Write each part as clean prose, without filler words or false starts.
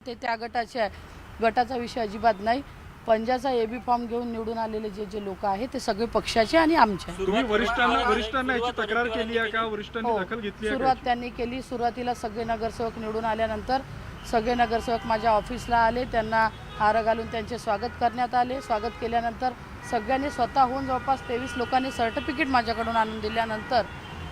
ते त्या गटाचा विषय अजिबात नाही। पंजाचा एबी फॉर्म घेऊन निवडून आलेले जे लोक आहेत ते सगळे पक्षाचे आणि आमचे। तुम्ही वरिष्ठांना याची तक्रार केली आहे का? वरिष्ठांनी दखल घेतली आहे? सुरुवात त्यांनी केली। सुरुवातीला सगळे नगरसेवक निवडून आल्यानंतर सगळे नगरसेवक माझ्या ऑफिसला आले, त्यांना हार घालून त्यांचे स्वागत करण्यात आले। स्वागत केल्यानंतर सगळ्यांनी स्वतःहून जवळपास 23 लोकांनी सर्टिफिकेट माझ्याकडून आणून दिल्यानंतर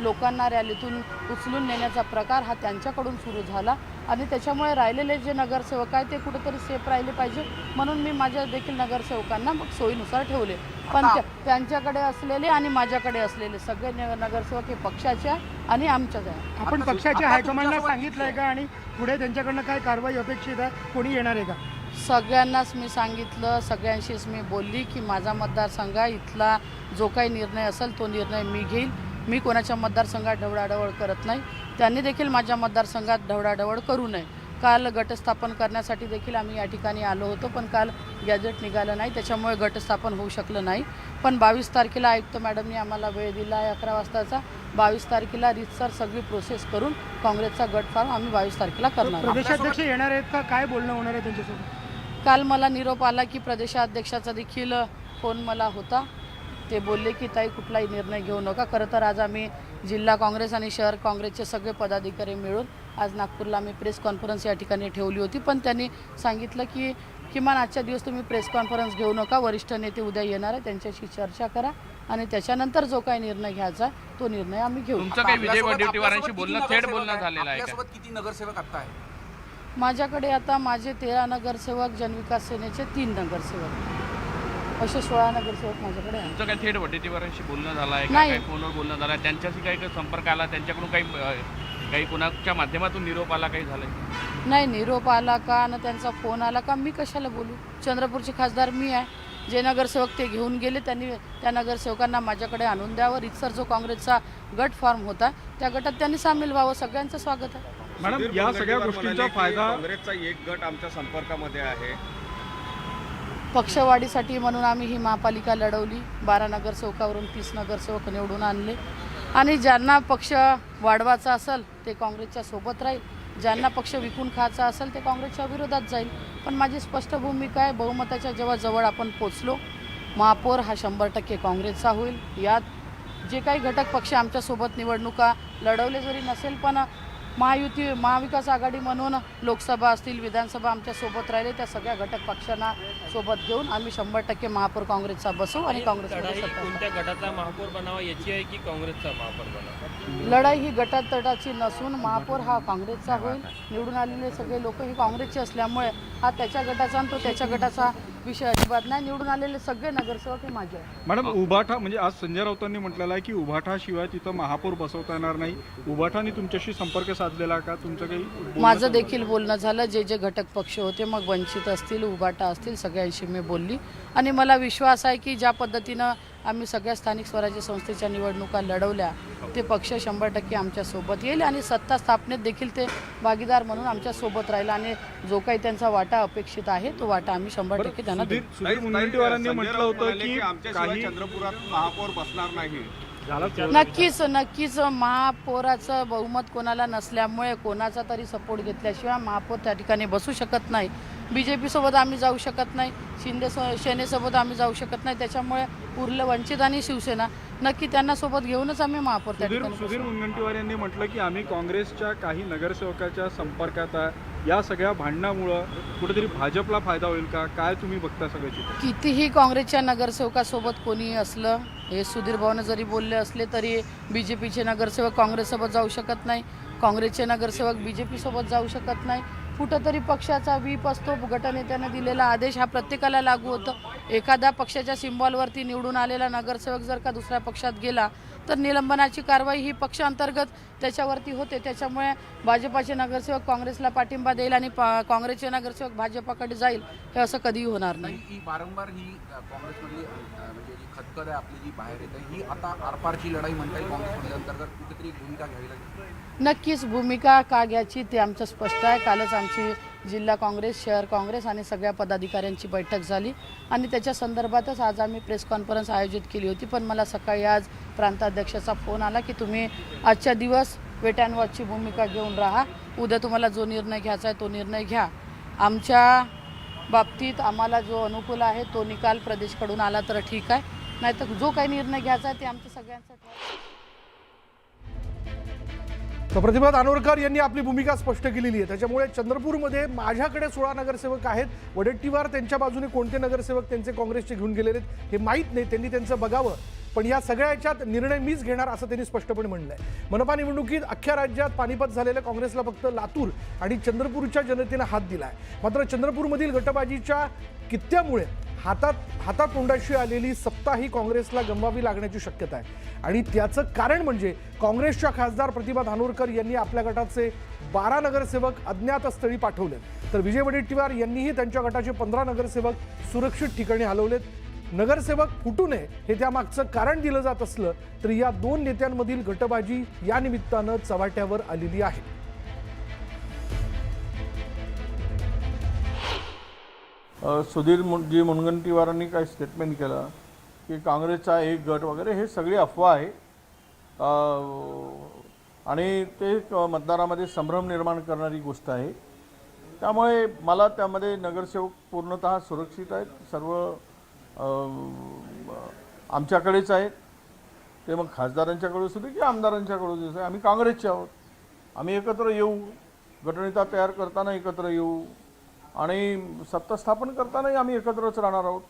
लोकांना रॅलीतून उचलून नेण्याचा प्रकार हा त्यांच्याकडून सुरू झाला आणि त्याच्यामुळे राहिलेले जे नगरसेवक आहेत ते कुठेतरी सेफ राहिले पाहिजे म्हणून मी माझ्या देखील नगरसेवकांना मग सोयीनुसार ठेवले। पण त्यांच्याकडे असलेले आणि माझ्याकडे असलेले सगळे नगरसेवक हे पक्षाचे आणि आमच्याच आहे। आपण पक्षाच्या हायकमांडला सांगितलंय का आणि पुढे त्यांच्याकडनं काय कारवाई अपेक्षित आहे? कोणी येणार आहे का? सगळ्यांनाच मी सांगितलं, सगळ्यांशीच मी बोलली की माझा मतदारसंघ इथला जो काही निर्णय असेल तो निर्णय मी घेईल। मी कोणाच्या मतदारसंघात ढवळाढवळ करत नाही, त्यांनी देखील माझ्या मतदारसंघात ढवळाढवळ करू नये। काल गटस्थापन करण्यासाठी देखील आम्ही या ठिकाणी आलो होतो, पण काल गॅजेट निघालं नाही, त्याच्यामुळे गटस्थापन होऊ शकलं नाही। पण 22 तारखेला आयुक्त मॅडमनी आम्हाला वेळ दिला आहे 11 वाजताचा। 22 तारखेला रीतसर सगळी प्रोसेस करून काँग्रेसचा गट फॉर्म आम्ही 22 तारखेला करणार। प्रदेशाध्यक्ष येणार आहेत का? काय बोलणं होणार आहे त्यांच्यासोबत? काल मला निरोप आला की प्रदेशाध्यक्षाचा देखील फोन मला होता। ते बोलले की ताई कुठलाही निर्णय घेऊ नका। खरं तर आज आम्ही जिल्हा काँग्रेस आणि शहर काँग्रेसचे सगळे पदाधिकारी मिळून आज नागपूरला आम्ही प्रेस कॉन्फरन्स या ठिकाणी ठेवली होती, पण त्यांनी सांगितलं की किमान आजच्या दिवस तुम्ही प्रेस कॉन्फरन्स घेऊ नका, वरिष्ठ नेते उद्या येणार आहे, त्यांच्याशी चर्चा करा आणि त्याच्यानंतर जो काही निर्णय घ्यायचा तो निर्णय आम्ही घेऊ। तुमचं काही विजय वडेट्टीवारांशी बोलणं थेट बोलणं झालेलं आहे का? किती नगरसेवक आता आहे? माझ्याकडे आता माझे 13 नगरसेवक, जनविकास सेनेचे 3 नगरसेवक, असे 16 नगरसेवक माझ्याकडे आहे। तुमचं काही थेट वडेट्टीवारांशी बोलणं झालं आहे का? नाही। काही फोनवर बोलणं झालं आहे? त्यांच्याशी काही संपर्क आला? त्यांच्याकडून काही कोणाच्या माध्यमातून निरोप आला? काही झालं? नाही, निरोप आला का ना त्यांचा फोन आला का मी कशाला बोलू? चंद्रपूरचे खासदार मी आहे। जे नगरसेवक ते घेऊन गेले त्यांनी त्या नगरसेवकांना माझ्याकडे आणून द्यावं। रीतसर जो काँग्रेसचा गट फॉर्म होता त्या गटात त्यांनी सामील व्हावं। सगळ्यांचं स्वागत आहे। मॅडम, या सगळ्या गोष्टींचा फायदा काँग्रेसचा एक गट आमच्या संपर्कामध्ये आहे। पक्षवाढीसाठी म्हणून आम्ही ही महापालिका लढवली। 12 नगरसेवकावरून 30 नगरसेवक निवडून आणले आणि ज्यांना पक्ष वाढवायचा असेल ते काँग्रेसच्या सोबत राहील, ज्यांना पक्ष विकून खायचा असेल ते काँग्रेसच्या विरोधात जाईल। पण माझी स्पष्ट भूमिका आहे, बहुमताच्या जेव्हा जवळ आपण पोचलो, महापौर हा 100% काँग्रेसचा होईल। यात जे काही घटक पक्ष आमच्यासोबत निवडणुका लढवले जरी नसेल, पण महायुती महाविकास आघाडी म्हणून लोकसभा असतील, विधानसभा आमच्यासोबत राहिले, त्या सगळ्या घटक पक्षांना सोबत घेऊन आम्ही 100% महापौर काँग्रेसचा बसवू आणि काँग्रेसमध्ये सत्ता। कोणत्या गटाचा महापौर बनावा याची आहे की काँग्रेसचा महापौर बनावा? लढाई ही गटातटाची नसून महापौर हा काँग्रेसचा होईल। निवडून आलेले सगळे लोक ही काँग्रेसचे असल्यामुळे हा त्याच्या गटाचा आणि तो त्याच्या गटाचा विषय अजिबात नाही। निवडून आलेले सगळे नगरसेवक हे माझे आहे। मॅडम, उभाठा म्हणजे आज संजय राऊतांनी म्हटलेलं आहे की उभाठाशिवाय तिथं महापौर बसवता येणार नाही। उभाठाने तुमच्याशी संपर्क साधलेला का? तुमचं काही माझं देखील बोलणं झालं। जे घटक पक्ष होते, मग वंचित असतील, उभाटा असतील, सगळ्यांशी मी बोलली आणि मला विश्वास आहे की ज्या पद्धतीनं आम्ही सगळ्या स्थानिक स्वराज्य संस्थेच्या निवडणुका लढवल्या ते पक्ष 100% आमच्यासोबत येईल आणि सत्ता स्थापनेत देखील ते भागीदार म्हणून आमच्यासोबत राहील आणि जो काही त्यांचा वाटा अपेक्षित आहे तो वाटा आम्ही 100% त्यांना देऊ। सुधीर मुनगंटीवारांनी म्हटलं होतं की आमच्या चंद्रपुरात महापौर बसणार नाही। नक्कीच महापौराचं बहुमत कोणाला नसल्यामुळे कोणाचा तरी सपोर्ट घेतल्याशिवाय महापौर त्या ठिकाणी बसू शकत नाही। BJP सोबत आम्ही जाऊ शकत नाही, सेनेसोबत आम्ही जाऊ शकत नाही, त्याच्यामुळे उरलं वंचित आणि शिवसेना, नक्की त्यांना सोबत घेऊनच आम्ही महापौर त्या ठिकाणी। सुधीर मुनगंटीवार यांनी म्हटलं की आम्ही काँग्रेसच्या काही नगरसेवकाच्या संपर्कात आहे। या सगळ्या भांडणामुळं कुठेतरी भाजपला फायदा होईल का? काय तुम्ही बघता सगळ्याची? कितीही काँग्रेसच्या नगरसेवकासोबत कोणी असलं, हे सुधीर भाऊने जरी बोलले असले तरी BJPचे नगरसेवक काँग्रेससोबत जाऊ शकत नाही, काँग्रेसचे नगरसेवक BJP सोबत जाऊ शकत नाही। कुठंतरी पक्षाचा व्हीप असतो, गटनेत्याने दिलेला आदेश हा प्रत्येकाला लागू होतो। एखाद्या पक्षाच्या सिम्बॉलवरती निवडून आलेला नगरसेवक जर का दुसऱ्या पक्षात गेला तर निलंबनाची कारवाई ही पक्ष अंतर्गत त्याच्यावरती होते। त्याच्यामुळे भाजपाचे नगरसेवक काँग्रेसला पाठिंबा देईल आणि काँग्रेसचे नगरसेवक भाजपाकडे जाईल हे असं कधीही होणार नाही। ही वारंवार ही काँग्रेसमधली म्हणजे जी खतखत आहे आपली जी बाहेर येते ही आता आरपारची लढाई म्हणता येईल। काँग्रेसमध्ये अंतर्गत कुठेतरी भूमिका घ्यावी लागेल। नक्कीच भूमिका का घ्यायची ते आमचं स्पष्ट आहे। कालच आमची जिल्हा काँग्रेस, शहर काँग्रेस आणि सगळ्या पदाधिकाऱ्यांची बैठक झाली आणि त्याच्या संदर्भातच आज आम्ही प्रेस कॉन्फरन्स आयोजित केली होती। पण मला सकाळी आज प्रांताध्यक्षाचा फोन आला की तुम्ही आजच्या दिवस वेट अँड वॉचची भूमिका घेऊन राहा, उद्या तुम्हाला जो निर्णय घ्यायचा आहे तो निर्णय घ्या। आमच्या बाबतीत आम्हाला जो अनुकूल आहे तो निकाल प्रदेशकडून आला तर ठीक आहे, नाहीतर जो काही निर्णय घ्यायचा आहे ते आमच्या सगळ्यांचा ठरवा. तर प्रतिभा धानोरकर यांनी आपली भूमिका स्पष्ट केलेली आहे. त्याच्यामुळे चंद्रपूरमध्ये माझ्याकडे 16 नगरसेवक आहेत, वडेट्टीवार त्यांच्या बाजूने कोणते नगरसेवक त्यांचे काँग्रेसचे घेऊन गेलेले आहेत हे माहीत नाही, त्यांनी त्यांचं बघावं. पण या सगळ्या याच्यात निर्णय मीच घेणार असं त्यांनी स्पष्टपणे म्हणलंय. मनपा निवडणुकीत अख्ख्या राज्यात पानिपत झालेल्या काँग्रेसला फक्त लातूर आणि चंद्रपूरच्या जनतेनं हात दिलाय. मात्र चंद्रपूरमधील गटबाजीच्या कित्त्यामुळे हातातोंडाशी आलेली सत्ता ही काँग्रेसला गमवावी लागण्याची शक्यता आहे. आणि त्याचं कारण म्हणजे काँग्रेसच्या खासदार प्रतिभा धानोरकर यांनी आपल्या गटाचे 12 नगरसेवक अज्ञात स्थळी पाठवले, तर विजय वडेट्टीवार यांनीही त्यांच्या गटाचे 15 नगरसेवक सुरक्षित ठिकाणी हलवलेत. नगरसेवक फुटू नये हे त्यामागचं कारण दिलं जात असलं तरी या दोन नेत्यांमधील गटबाजी या निमित्तानं चव्हाट्यावर आलेली आहे. सुधीरजी मुनगंटीवारांनी काही स्टेटमेंट केलं की काँग्रेसचा एक गट वगैरे हे सगळी अफवा आहे आणि ते मतदारामध्ये संभ्रम निर्माण करणारी गोष्ट आहे. त्यामुळे मला त्यामध्ये नगरसेवक पूर्णतः सुरक्षित आहेत, सर्व आमच्याकडेच आहेत. ते मग खासदारांच्याकडे असू दे की आमदारांच्याकडे असू दे, आम्ही काँग्रेसचे आहोत. आम्ही एकत्र येऊ, गटनेता तयार करताना एकत्र येऊ आणि सत्ता स्थापन करतानाही आम्ही एकत्रच राहणार आहोत.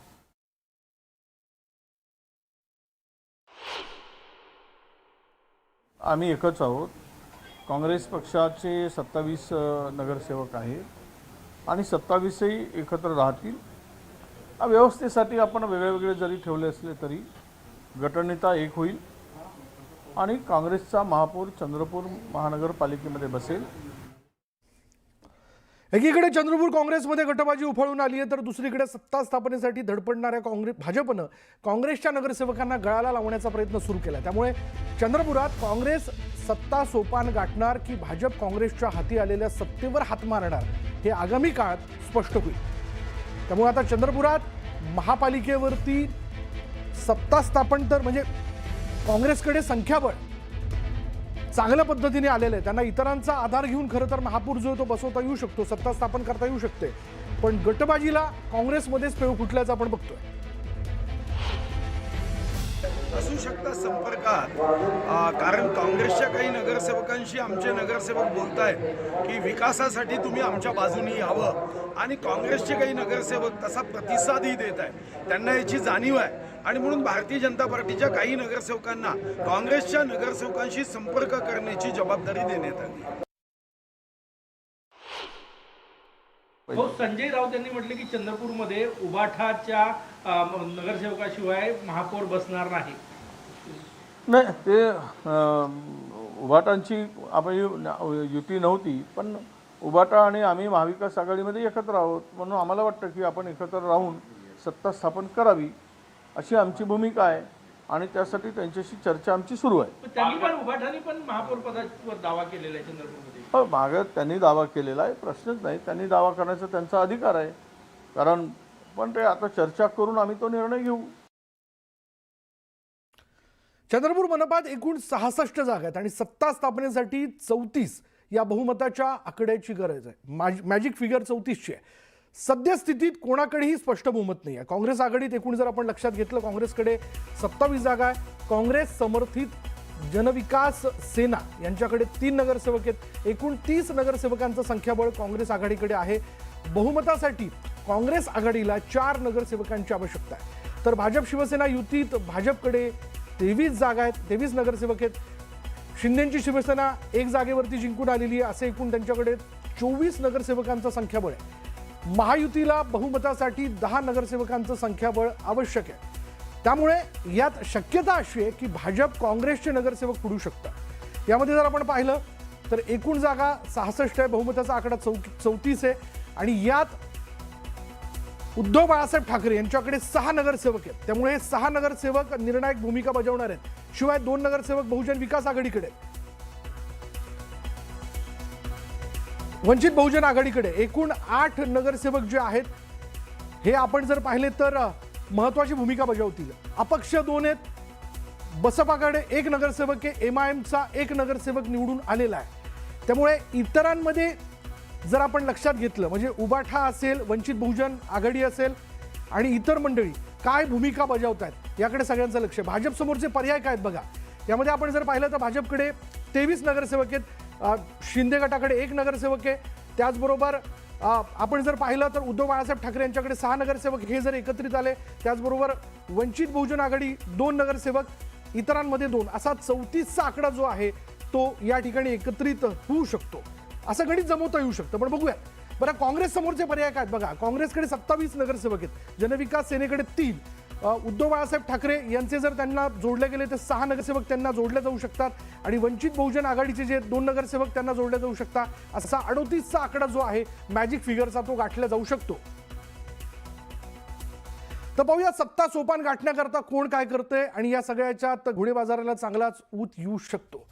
आम्ही एकच आहोत. काँग्रेस पक्षाचे 27 नगरसेवक आहेत आणि 27ही एकत्र राहतील. व्यवस्थेसाठी आपण वेगळे जरी ठेवले असले तरी गटनेता एक होईल आणि काँग्रेसचा महापौर चंद्रपूर महानगरपालिकेमध्ये बसेल. एकीकडे चंद्रपूर काँग्रेसमध्ये गटबाजी उफाळून आली आहे, तर दुसरीकडे सत्ता स्थापनेसाठी धडपडणाऱ्या भाजपनं काँग्रेसच्या नगरसेवकांना गळाला लावण्याचा प्रयत्न सुरू केला. त्यामुळे चंद्रपुरात काँग्रेस सत्ता सोपान गाठणार की भाजप काँग्रेसच्या हाती आलेल्या सत्तेवर हात मारणार हे आगामी काळात स्पष्ट होईल. त्यामुळे आता चंद्रपुरात महापालिकेवरती सत्ता स्थापन तर म्हणजे काँग्रेसकडे संख्याबळ चांगल्या पद्धतीने आलेलं आहे. त्यांना इतरांचा आधार घेऊन खरं तर महापूर जो तो बसवता येऊ शकतो, सत्ता स्थापन करता येऊ शकते. पण गटबाजीला काँग्रेसमध्येच पेव फुटल्याचं आपण बघतोय. असू शकता संपर्कात, कारण काँग्रेसच्या काही नगरसेवकांशी आमचे नगरसेवक बोलत आहेत की विकासासाठी तुम्ही आमच्या बाजूने यावं, आणि काँग्रेसचे काही नगरसेवक तसा प्रतिसादही देत आहेत. त्यांना याची जाणीव आहे आणि म्हणून भारतीय जनता पार्टीच्या काही नगरसेवकांना काँग्रेसच्या नगरसेवकांशी संपर्क करण्याची जबाबदारी देण्यात आली. हो, संजय राऊत यांनी म्हटले की चंद्रपूरमध्ये उबाठाच्या नगरसेवकाशिवाय महापौर बसणार नाही. नाही, ते उबाटांची आपली युती नव्हती, पण उबाटा आणि आम्ही महाविकास आघाडीमध्ये एकत्र आहोत म्हणून आम्हाला वाटतं की आपण एकत्र राहून सत्ता स्थापन करावी अशी आमची भूमिका आहे आणि त्यासाठी त्यांच्याशी चर्चा आमची सुरू आहे. त्यांनी पण उबाठाने पण महापौर पदावर दावा केलेला आहे चंद्रपूरमध्ये. हो, मागं त्यांनी दावा केलेला आहे, प्रश्नच नाही. त्यांनी दावा करण्याचा त्यांचा अधिकार आहे, कारण पण ते आता चर्चा करून आम्ही तो निर्णय घेऊ. चंद्रपूर मनपात एकूण 66 जागा आहेत आणि सत्ता स्थापनेसाठी 34 या बहुमताच्या आकड्याची गरज आहे. मॅजिक फिगर 34ची आहे. सद्यस्थितीत कोणाकडेही स्पष्ट बहुमत नाही आहे. काँग्रेस आघाडीत एकूण जर आपण लक्षात घेतलं, काँग्रेसकडे 27 जागा आहे. काँग्रेस समर्थित जनविकास सेना यांच्याकडे 3 नगरसेवक आहेत. एकूण 30 नगरसेवकांचं संख्याबळ काँग्रेस आघाडीकडे आहे. बहुमतासाठी काँग्रेस आघाडीला 4 नगरसेवकांची आवश्यकता आहे. तर भाजप शिवसेना युतीत भाजपकडे 23 जागा आहेत, 23 नगरसेवक आहेत. शिंदेची शिवसेना 1 जागेवरती जिंकून आलेली आहे. असे एकूण त्यांच्याकडे 24 नगरसेवकांचं संख्याबळ आहे. महायुतीला बहुमतासाठी 10 नगरसेवकांचं संख्याबळ आवश्यक आहे. त्यामुळे यात शक्यता अशी आहे की भाजप काँग्रेसचे नगरसेवक फुडू शकतात. यामध्ये जर आपण पाहिलं तर एकूण जागा 66 आहे, बहुमताचा आकडा 34 आहे आणि यात उद्धव बाळासाहेब ठाकरे यांच्याकडे 6 नगरसेवक आहेत. त्यामुळे हे 6 नगरसेवक निर्णायक भूमिका बजावणार आहेत. शिवाय 2 नगरसेवक बहुजन विकास आघाडीकडे, वंचित बहुजन आघाडीकडे. एकूण 8 नगरसेवक जे आहेत हे आपण जर पाहिले तर महत्त्वाची भूमिका बजावतील. अपक्ष 2 आहेत. बसपाकडे 1 नगरसेवक आहे. MIMचा 1 नगरसेवक निवडून आलेला आहे. त्यामुळे इतरांमध्ये जर आपण लक्षात घेतलं म्हणजे उबाठा असेल, वंचित बहुजन आघाडी असेल आणि इतर मंडळी काय भूमिका बजावत आहेत याकडे सगळ्यांचं लक्ष आहे. भाजपसमोरचे पर्याय काय आहेत बघा. यामध्ये आपण जर पाहिलं तर भाजपकडे 23 नगरसेवक आहेत, शिंदे गटाकडे 1 नगरसेवक आहे. त्याचबरोबर आपण जर पाहिलं तर उद्धव बाळासाहेब ठाकरे यांच्याकडे 6 नगरसेवक हे जर एकत्रित आले. त्याचबरोबर वंचित बहुजन आघाडी 2 नगरसेवक, इतरांमध्ये 2, असा 34चा आकडा जो आहे तो या ठिकाणी एकत्रित होऊ शकतो. असं गणित जमवता येऊ शकतं. पण बघूया बरं काँग्रेस समोरचे पर्याय काय बघा. काँग्रेसकडे 27 नगरसेवक आहेत, जनविकास सेनेकडे 3, उद्धव बाळासाहेब ठाकरे यांचे जर त्यांना जोडले गेले तर 6 नगरसेवक त्यांना जोडले जाऊ शकतात आणि वंचित बहुजन आघाडीचे जे 2 नगरसेवक त्यांना जोडले जाऊ शकतात. असा 38चा आकडा जो आहे मॅजिक फिगरचा तो गाठला जाऊ शकतो. तर पाहूया सत्ता सोपान गाठण्याकरता कोण काय करतंय आणि या सगळ्याच्यात घोडे बाजाराला चांगलाच ऊत येऊ शकतो.